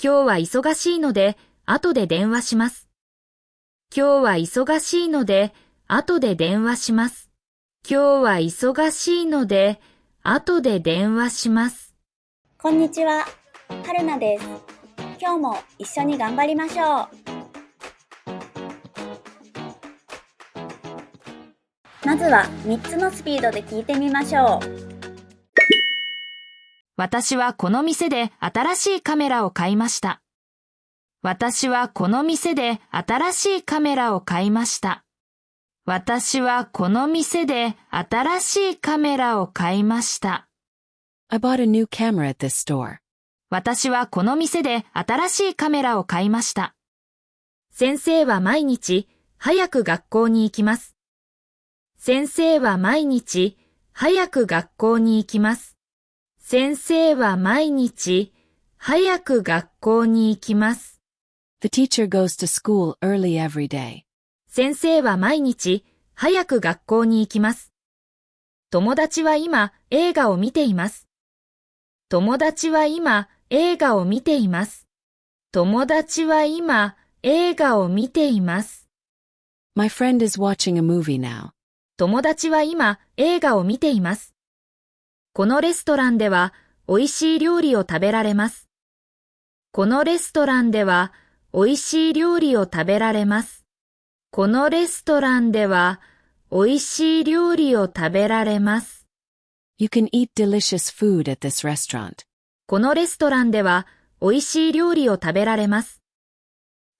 今日は忙しいので、後で電話します。今日は忙しいので、後で電話します。今日は忙しいので、後で電話します。こんにちは、はるなです。今日も一緒に頑張りましょう。まずは3つのスピードで聞いてみましょう。私はこの店で新しいカメラを買いました。私はこの店で新しいカメラを買いました。私はこの店で新しいカメラを買いました。I bought a new camera at this store. 私はこの店で新しいカメラを買いました。先生は毎日早く学校に行きます。先生は毎日早く学校に行きます。先生は毎日早く学校に行きます。The teacher goes to school early every day. 先生は毎日早く学校に行きます。友達は今映画を見ています。友達は今映画を見ています。友達は今映画を見ています。My friend is watching a movie now. 友達は今映画を見ています。このレストランでは美味しい料理を食べられます。このレストランでは美味しい料理を食べられます。このレストランでは美味しい料理を食べられます。You can eat delicious food at this restaurant. このレストランでは美味しい料理を食べられます。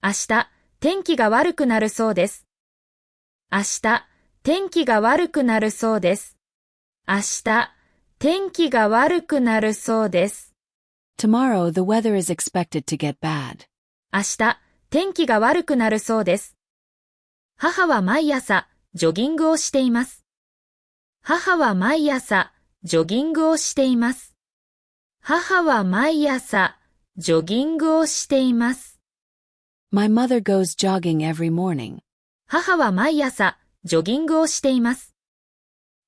明日、天気が悪くなるそうです。明日、天気が悪くなるそうです。明日、天気が悪くなるそうです。Tomorrow the weather is expected to get bad. 明日、天気が悪くなるそうです。母は毎朝、ジョギングをしています。母は毎朝、ジョギングをしています。母は毎朝、ジョギングをしています。My mother goes jogging every morning. 母は毎朝、ジョギングをしています。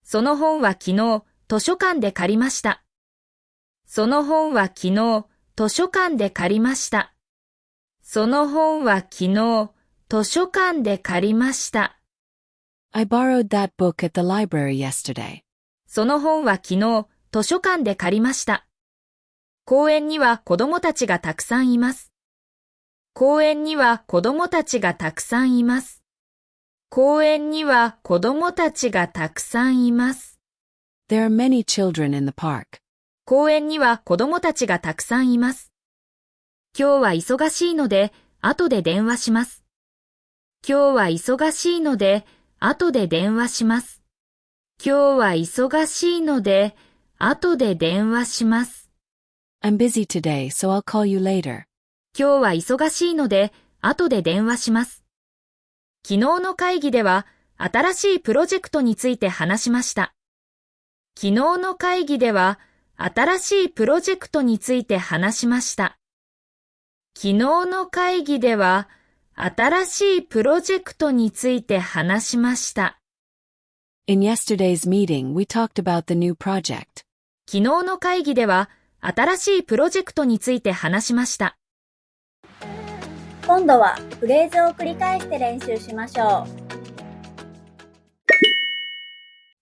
その本は昨日、図書館で借りました。その本は昨日、図書館で借りました。その本は昨日、図書館で借りました。I borrowed that book at the library yesterday. その本は昨日、図書館で借りました。公園には子供たちがたくさんいます。公園には子供たちがたくさんいます。公園には子供たちがたくさんいます。There are many children in the park. 公園には子供たちがたくさんいます。今日は忙しいので、後で電話します。今日は忙しいので、後で電話します。今日は忙しいので、後で電話します。I'm busy today, so I'll call you later. 今日は忙しいので、後で電話します。昨日の会議では、新しいプロジェクトについて話しました。昨日の会議では、新しいプロジェクトについて話しました。昨日の会議では、新しいプロジェクトについて話しました。In yesterday's meeting, we talked about the new project. 昨日の会議では、新しいプロジェクトについて話しました。今度はフレーズを繰り返して練習しましょう。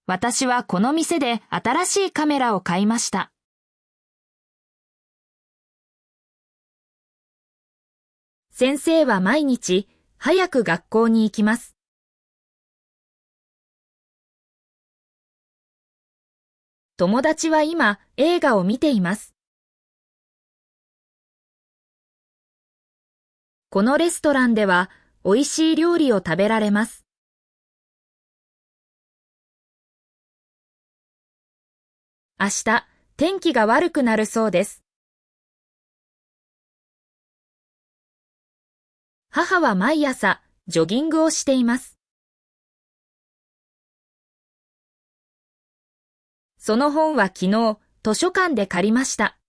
私はこの店で新しいカメラを買いました。先生は毎日早く学校に行きます。友達は今映画を見ています。このレストランでは美味しい料理を食べられます。明日、天気が悪くなるそうです。母は毎朝、ジョギングをしています。その本は昨日、図書館で借りました。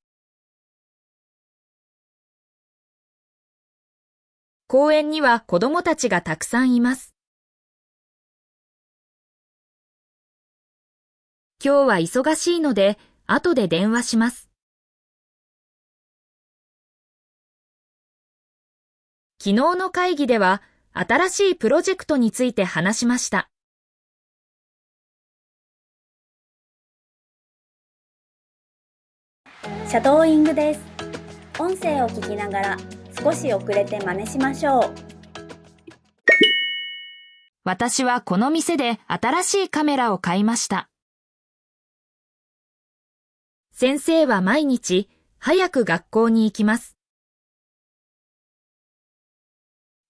公園には子供たちがたくさんいます。今日は忙しいので、後で電話します。昨日の会議では新しいプロジェクトについて話しました。シャドーイングです。音声を聞きながら少し遅れて真似しましょう。私はこの店で新しいカメラを買いました。先生は毎日早く学校に行きます。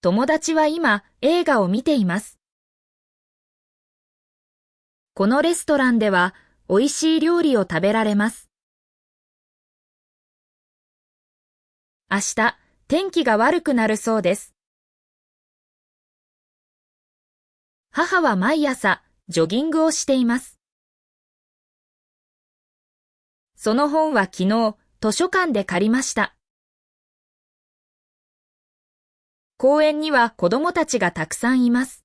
友達は今映画を見ています。このレストランでは美味しい料理を食べられます。明日、天気が悪くなるそうです。母は毎朝ジョギングをしています。その本は昨日図書館で借りました。公園には子供たちがたくさんいます。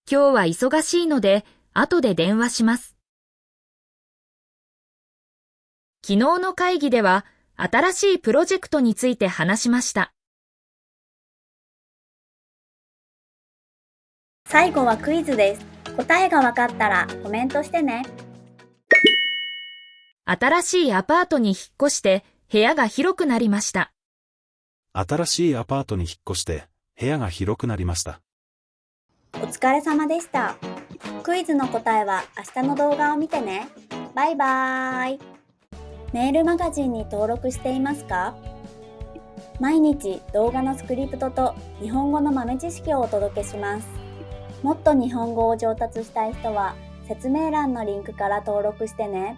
今日は忙しいので後で電話します。昨日の会議では新しいプロジェクトについて話しました。最後はクイズです。答えがわかったらコメントしてね。新しいアパートに引っ越して部屋が広くなりました。新しいアパートに引っ越して部屋が広くなりました。お疲れ様でした。クイズの答えは明日の動画を見てね。バイバーイ。メールマガジンに登録していますか？毎日動画のスクリプトと日本語の豆知識をお届けします。もっと日本語を上達したい人は説明欄のリンクから登録してね。